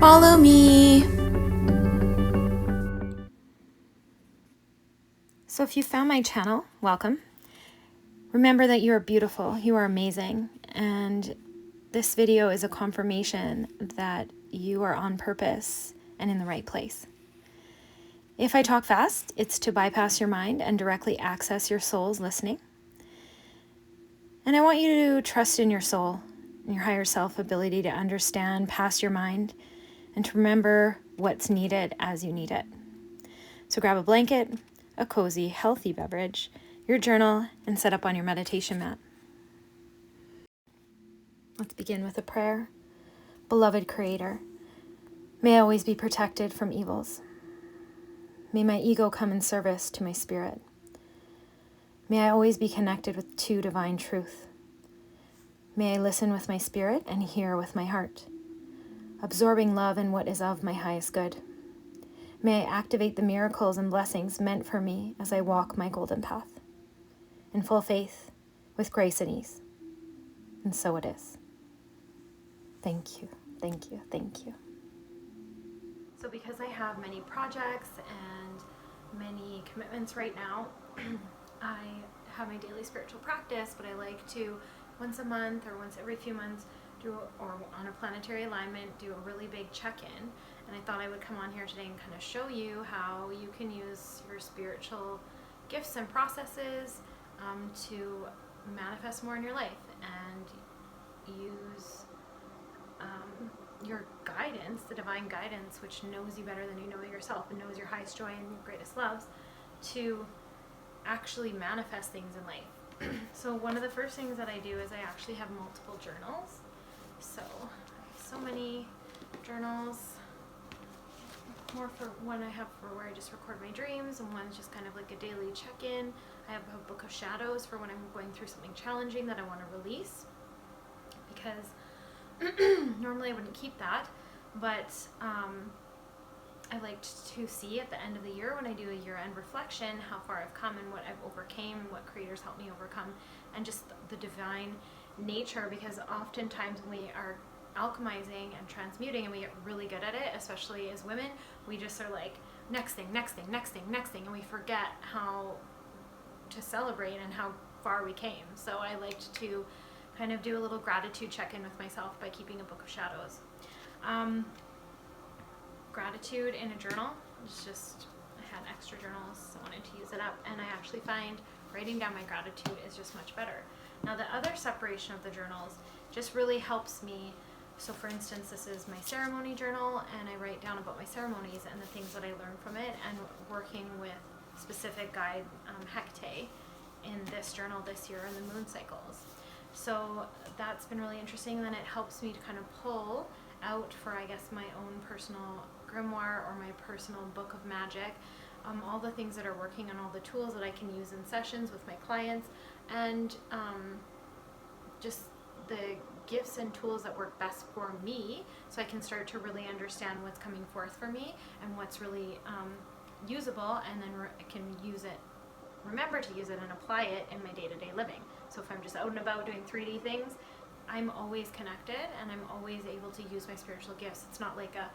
Follow me. So if you found my channel, welcome. Remember that you are beautiful, you are amazing, and this video is a confirmation that you are on purpose and in the right place. If I talk fast, it's to bypass your mind and directly access your soul's listening. And I want you to trust in your soul, in your higher self ability to understand past your mind and to remember what's needed as you need it. So grab a blanket, a cozy, healthy beverage, your journal, and set up on your meditation mat. Let's begin with a prayer. Beloved Creator, may I always be protected from evils. May my ego come in service to my spirit. May I always be connected to divine truth. May I listen with my spirit and hear with my heart, absorbing love and what is of my highest good. May I activate the miracles and blessings meant for me as I walk my golden path, in full faith, with grace and ease. And so it is. Thank you, thank you, thank you. So because I have many projects and many commitments right now, I have my daily spiritual practice, but I like to once a month or once every few months or on a planetary alignment, do a really big check-in. And I thought I would come on here today and kind of show you how you can use your spiritual gifts and processes to manifest more in your life and use your guidance, the divine guidance, which knows you better than you know yourself and knows your highest joy and your greatest loves, to actually manifest things in life. So one of the first things that I do is I actually have multiple journals. So I have so many journals, more for one I have for where I just record my dreams, and one's just kind of like a daily check-in. I have a book of shadows for when I'm going through something challenging that I want to release, because normally I wouldn't keep that, but I like to see at the end of the year, when I do a year-end reflection, how far I've come and what I've overcame, what creators helped me overcome, and just the divine nature, because oftentimes when we are alchemizing and transmuting and we get really good at it, especially as women, we just are like, next thing, next thing, next thing, next thing, and we forget how to celebrate and how far we came. So I liked to kind of do a little gratitude check-in with myself by keeping a book of shadows. Gratitude in a journal. It's just, I had extra journals, so I wanted to use it up, and I actually find writing down my gratitude is just much better. Now the other separation of the journals just really helps me. So for instance, this is my ceremony journal, and I write down about my ceremonies and the things that I learned from it, and working with specific guide Hecate in this journal this year in the moon cycles. So that's been really interesting, and then it helps me to kind of pull out for, I guess, my own personal grimoire or my personal book of magic, all the things that are working on all the tools that I can use in sessions with my clients, and just the gifts and tools that work best for me, so I can start to really understand what's coming forth for me and what's really usable, and then I can use it, remember to use it and apply it in my day-to-day living. So if I'm just out and about doing 3D things, I'm always connected and I'm always able to use my spiritual gifts. It's not like at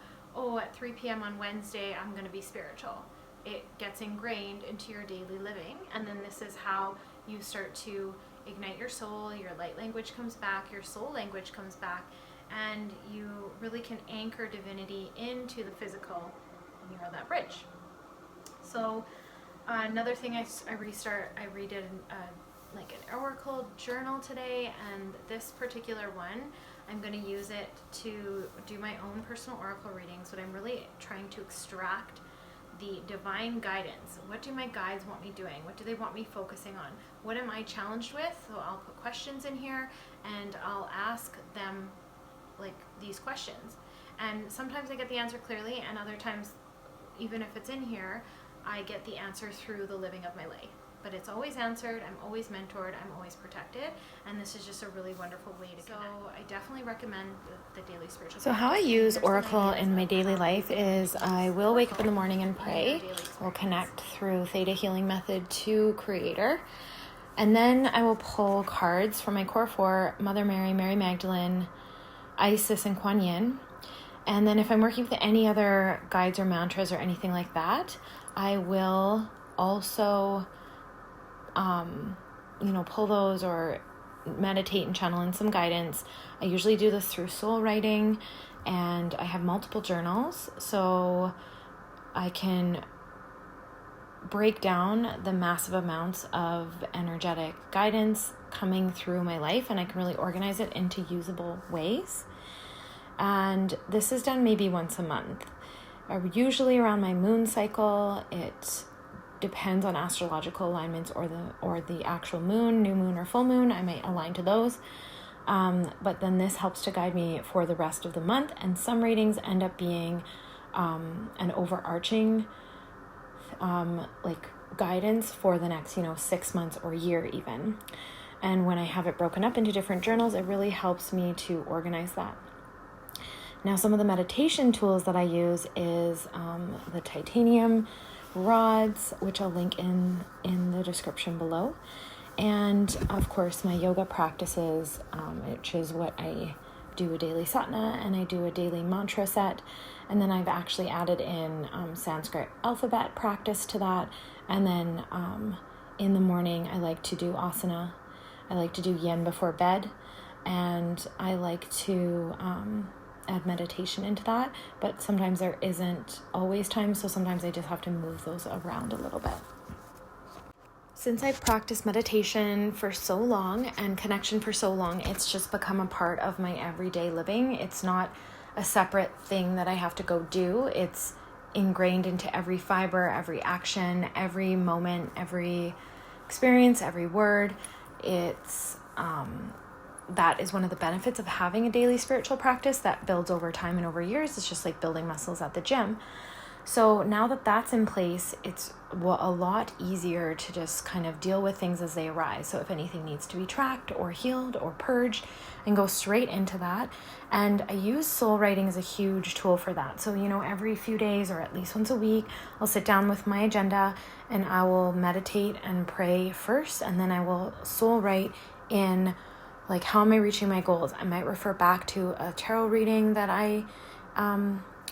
3 p.m. on Wednesday I'm going to be spiritual. It gets ingrained into your daily living, and then this is how you start to ignite your soul, your light language comes back, your soul language comes back, and you really can anchor divinity into the physical, and you're on that bridge. So another thing I redid like an oracle journal today, and this particular one, I'm going to use it to do my own personal oracle readings, but I'm really trying to extract the divine guidance. What do my guides want me doing? What do they want me focusing on? What am I challenged with? So I'll put questions in here and I'll ask them like these questions. And sometimes I get the answer clearly, and other times, even if it's in here, I get the answer through the living of my life. But it's always answered, I'm always mentored, I'm always protected, and this is just a really wonderful way to connect. So I definitely recommend the daily spiritual. So how I use Oracle in my daily life is I will wake up in the morning and pray. We'll connect through Theta Healing Method to Creator. And then I will pull cards from my Core 4, Mother Mary, Mary Magdalene, Isis, and Kuan Yin. And then if I'm working with any other guides or mantras or anything like that, I will also, pull those or meditate and channel in some guidance. I usually do this through soul writing, and I have multiple journals, so I can break down the massive amounts of energetic guidance coming through my life, and I can really organize it into usable ways. And this is done maybe once a month, usually around my moon cycle. It depends on astrological alignments or the actual moon, new moon or full moon. I might align to those. But then this helps to guide me for the rest of the month. And some readings end up being an overarching guidance for the next 6 months or year even. And when I have it broken up into different journals, it really helps me to organize that. Now, some of the meditation tools that I use is the titanium rods, which I'll link in the description below. And of course, my yoga practices, which is what I do a daily satna and I do a daily mantra set. And then I've actually added in Sanskrit alphabet practice to that. And then in the morning, I like to do asana. I like to do yin before bed. And I like to add meditation into that. But sometimes there isn't always time. So sometimes I just have to move those around a little bit. Since I've practiced meditation for so long and connection for so long, it's just become a part of my everyday living. It's not a separate thing that I have to go do. It's ingrained into every fiber, every action, every moment, every experience, every word. It's that is one of the benefits of having a daily spiritual practice that builds over time and over years. It's just like building muscles at the gym. So now that that's in place, it's a lot easier to just kind of deal with things as they arise. So if anything needs to be tracked or healed or purged, and go straight into that. And I use soul writing as a huge tool for that. So, every few days or at least once a week, I'll sit down with my agenda and I will meditate and pray first. And then I will soul write in how am I reaching my goals? I might refer back to a tarot reading that I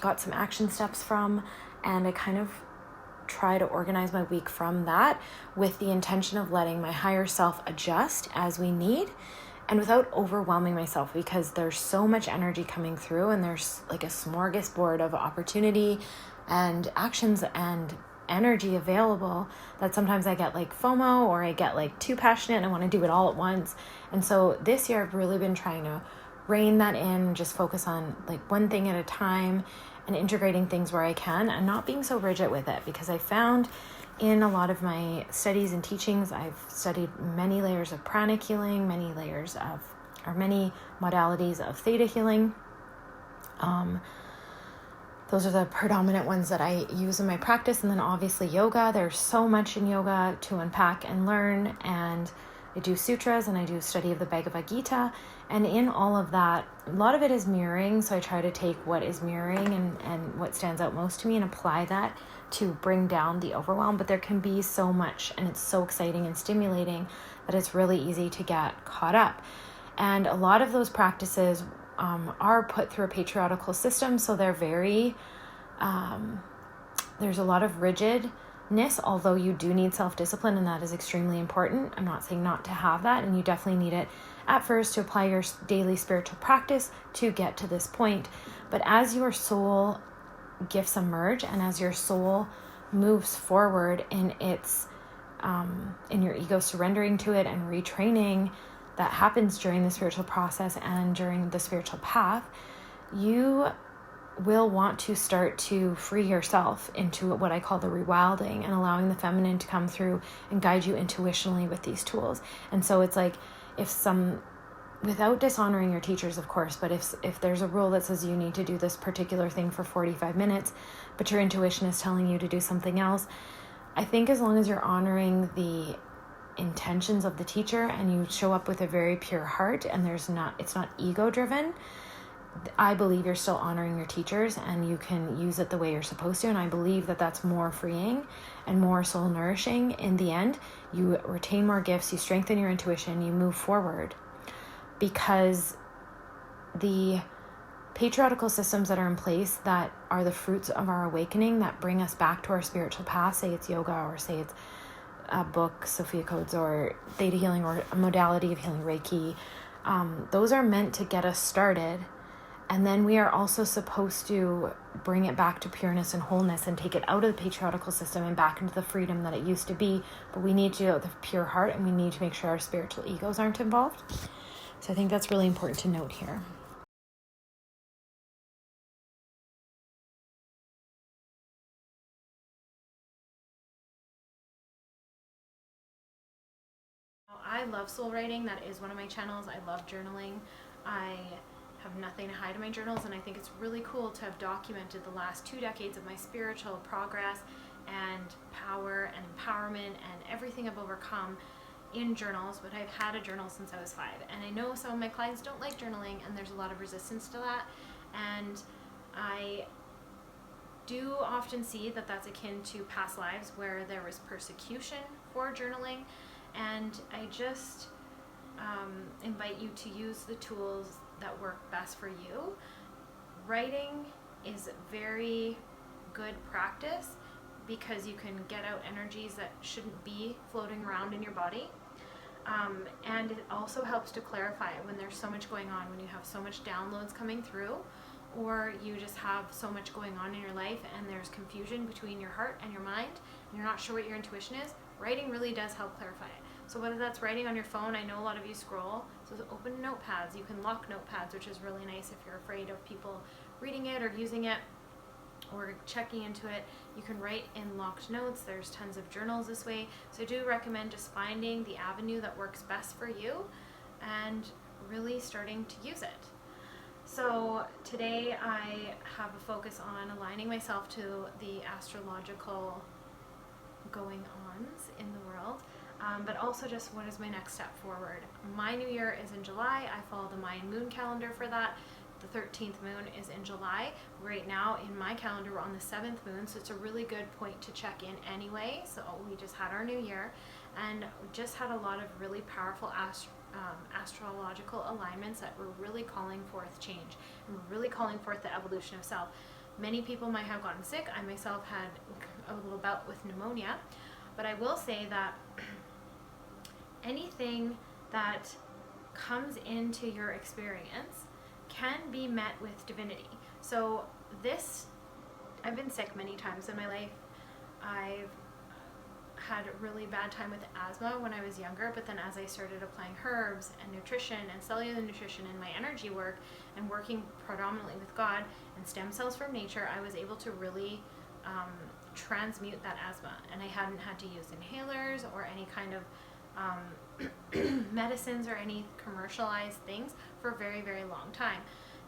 got some action steps from, and I kind of try to organize my week from that with the intention of letting my higher self adjust as we need and without overwhelming myself, because there's so much energy coming through and there's a smorgasbord of opportunity and actions and energy available that sometimes I get FOMO, or I get too passionate and I want to do it all at once. And so this year I've really been trying to rein that in, just focus on one thing at a time and integrating things where I can and not being so rigid with it, because I found in a lot of my studies and teachings, I've studied many layers of pranic healing, many modalities of theta healing. Those are the predominant ones that I use in my practice. And then obviously yoga, there's so much in yoga to unpack and learn. And I do sutras and I do study of the Bhagavad Gita. And in all of that, a lot of it is mirroring. So I try to take what is mirroring and what stands out most to me and apply that to bring down the overwhelm. But there can be so much, and it's so exciting and stimulating that it's really easy to get caught up. And a lot of those practices are put through a patriarchal system. So they're very, there's a lot of rigidness, although you do need self-discipline, and that is extremely important. I'm not saying not to have that, and you definitely need it at first to apply your daily spiritual practice to get to this point. But as your soul gifts emerge and as your soul moves forward in its, in your ego surrendering to it and retraining that happens during the spiritual process and during the spiritual path, you will want to start to free yourself into what I call the rewilding, and allowing the feminine to come through and guide you intuitionally with these tools. And so it's without dishonoring your teachers, of course, but if there's a rule that says you need to do this particular thing for 45 minutes, but your intuition is telling you to do something else, I think as long as you're honoring the intentions of the teacher and you show up with a very pure heart and it's not ego driven, I believe you're still honoring your teachers and you can use it the way you're supposed to. And I believe that that's more freeing and more soul nourishing in the end. You retain more gifts, you strengthen your intuition, you move forward, because the patriarchal systems that are in place that are the fruits of our awakening, that bring us back to our spiritual path, say it's yoga, or say it's a book, Sophia Codes, or theta healing, or a modality of healing, Reiki, those are meant to get us started. And then we are also supposed to bring it back to pureness and wholeness and take it out of the patriarchal system and back into the freedom that it used to be. But we need to do it with a pure heart, and we need to make sure our spiritual egos aren't involved. So I think that's really important to note here. I love soul writing. That is one of my channels. I love journaling. I have nothing to hide in my journals, and I think it's really cool to have documented the last 2 decades of my spiritual progress and power and empowerment and everything I've overcome in journals. But I've had a journal since I was 5, and I know some of my clients don't like journaling, and there's a lot of resistance to that, and I do often see that that's akin to past lives where there was persecution for journaling. And I just invite you to use the tools that work best for you. Writing is very good practice because you can get out energies that shouldn't be floating around in your body. And it also helps to clarify when there's so much going on, when you have so much downloads coming through, or you just have so much going on in your life and there's confusion between your heart and your mind, and you're not sure what your intuition is. Writing really does help clarify it. So whether that's writing on your phone, I know a lot of you scroll, so open notepads. You can lock notepads, which is really nice if you're afraid of people reading it or using it or checking into it. You can write in locked notes. There's tons of journals this way. So I do recommend just finding the avenue that works best for you and really starting to use it. So today I have a focus on aligning myself to the astrological going-ons in the world, but also just what is my next step forward. My new year is in July. I follow the Mayan moon calendar for that. The 13th moon is in July. Right now in my calendar we're on the 7th moon, so it's a really good point to check in anyway. So we just had our new year and just had a lot of really powerful astrological alignments that were really calling forth change and really calling forth the evolution of self. Many people might have gotten sick. I myself had a little bout with pneumonia, but I will say that anything that comes into your experience can be met with divinity. So I've been sick many times in my life. I've had a really bad time with asthma when I was younger, but then as I started applying herbs and nutrition and cellular nutrition in my energy work and working predominantly with God and stem cells from nature, I was able to really transmute that asthma, and I hadn't had to use inhalers or any kind of medicines or any commercialized things for a very, very long time.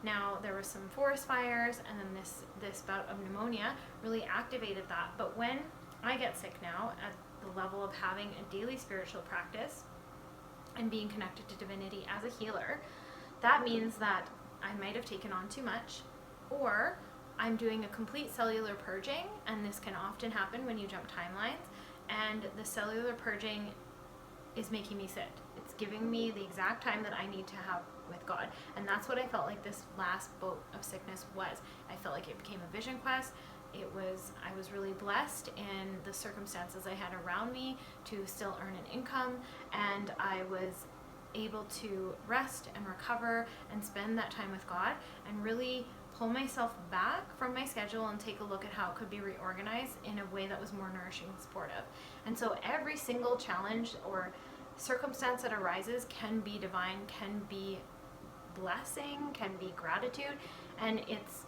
Now there were some forest fires, and then this bout of pneumonia really activated that. But when I get sick now at the level of having a daily spiritual practice and being connected to divinity as a healer, that means that I might have taken on too much, or I'm doing a complete cellular purging, and this can often happen when you jump timelines, and the cellular purging is making me sick. It's giving me the exact time that I need to have with God. And that's what I felt like this last bout of sickness was. I felt like it became a vision quest. I was really blessed in the circumstances I had around me to still earn an income, and I was able to rest and recover and spend that time with God and really pull myself back from my schedule and take a look at how it could be reorganized in a way that was more nourishing and supportive. And so every single challenge or circumstance that arises can be divine, can be blessing, can be gratitude, and it's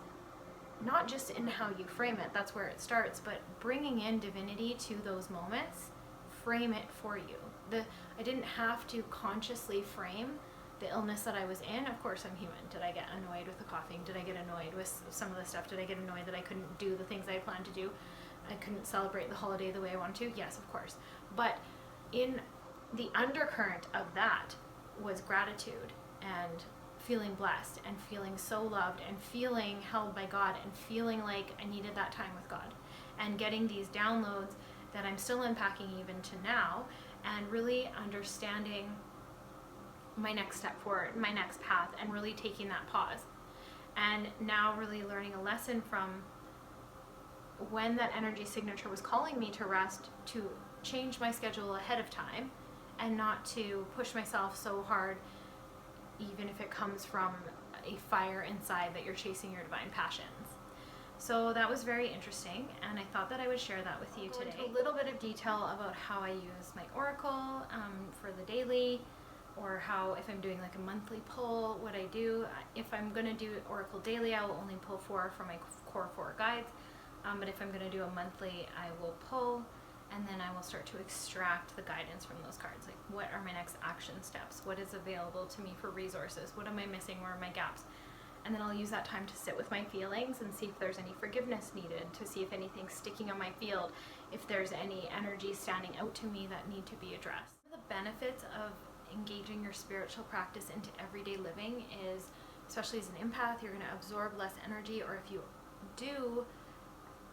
not just in how you frame it, that's where it starts, but bringing in divinity to those moments, frame it for you. I didn't have to consciously frame the illness that I was in. Of course I'm human. Did I get annoyed with the coughing? Did I get annoyed with some of the stuff? Did I get annoyed that I couldn't do the things I had planned to do? I couldn't celebrate the holiday the way I wanted to? Yes, of course. But in the undercurrent of that was gratitude and feeling blessed and feeling so loved and feeling held by God and feeling like I needed that time with God and getting these downloads that I'm still unpacking even to now, and really understanding my next step forward, my next path, and really taking that pause. and now really learning a lesson from when that energy signature was calling me to rest, to change my schedule ahead of time and not to push myself so hard, even if it comes from a fire inside that you're chasing your divine passions. So that was very interesting, and I thought that I would share that with you today. Into a little bit of detail about how I use my oracle for the daily, or how, if I'm doing like a monthly pull, what I do. If I'm going to do oracle daily, I will only pull 4 from my core 4 guides. But if I'm going to do a monthly, I will pull, and then I will start to extract the guidance from those cards. Like, what are my next action steps? What is available to me for resources? What am I missing? Where are my gaps? And then I'll use that time to sit with my feelings and see if there's any forgiveness needed, to see if anything's sticking on my field, if there's any energy standing out to me that need to be addressed. The benefits of engaging your spiritual practice into everyday living is, especially as an empath, you're going to absorb less energy, or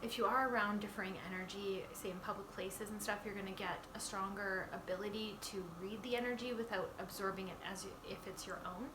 if you are around differing energy, say in public places and stuff, you're going to get a stronger ability to read the energy without absorbing it as if it's your own.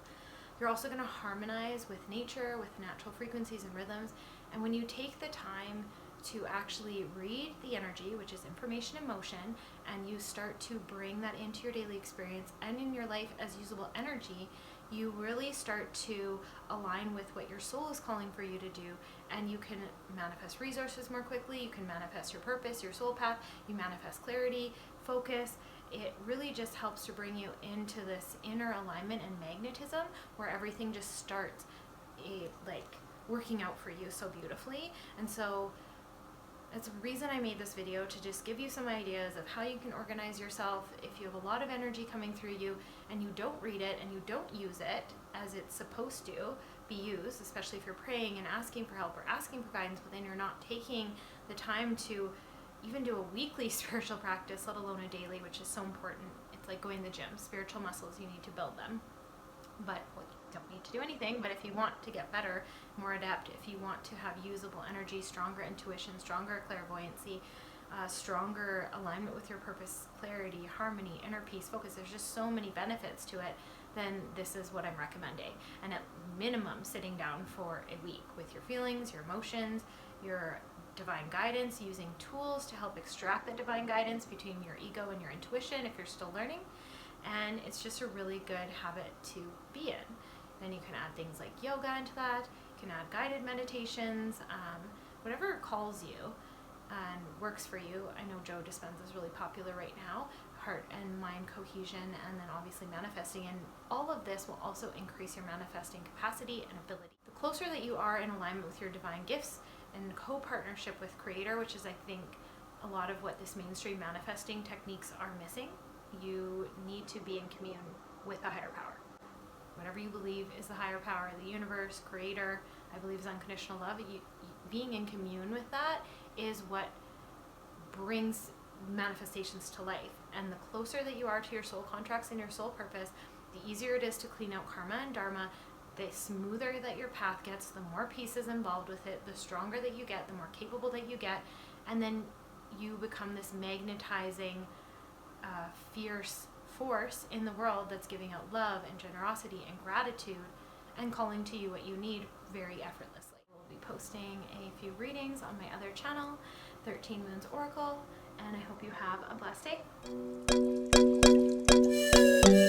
You're also going to harmonize with nature, with natural frequencies and rhythms. And when you take the time to actually read the energy, which is information in motion, and you start to bring that into your daily experience and in your life as usable energy, you really start to align with what your soul is calling for you to do, and you can manifest resources more quickly, you can manifest your purpose, your soul path, you manifest clarity, focus. It really just helps to bring you into this inner alignment and magnetism where everything just starts working out for you so beautifully. And so that's the reason I made this video, to just give you some ideas of how you can organize yourself if you have a lot of energy coming through you and you don't read it and you don't use it as it's supposed to be used, especially if you're praying and asking for help or asking for guidance, but then you're not taking the time to even do a weekly spiritual practice, let alone a daily, which is so important. It's like going to the gym. Spiritual muscles, you need to build them. But you don't need to do anything. But if you want to get better, more adept, if you want to have usable energy, stronger intuition, stronger clairvoyancy, stronger alignment with your purpose, clarity, harmony, inner peace, focus, there's just so many benefits to it, then this is what I'm recommending. And at minimum, sitting down for a week with your feelings, your emotions, your divine guidance, using tools to help extract the divine guidance between your ego and your intuition if you're still learning. And it's just a really good habit to be in. Then you can add things like yoga into that. You can add guided meditations, whatever calls you and works for you. I know Joe Dispenza is really popular right now, heart and mind cohesion, and then obviously manifesting. And all of this will also increase your manifesting capacity and ability. The closer that you are in alignment with your divine gifts and co-partnership with Creator, which is, I think, a lot of what this mainstream manifesting techniques are missing. You need to be in commune with a higher power. Whatever you believe is the higher power, the universe, Creator, I believe is unconditional love. Being in commune with that is what brings manifestations to life. And the closer that you are to your soul contracts and your soul purpose, the easier it is to clean out karma and dharma. The smoother that your path gets, the more peace is involved with it, the stronger that you get, the more capable that you get, and then you become this magnetizing, fierce force in the world that's giving out love and generosity and gratitude and calling to you what you need very effortlessly. We'll be posting a few readings on my other channel, 13 Moons Oracle, and I hope you have a blessed day.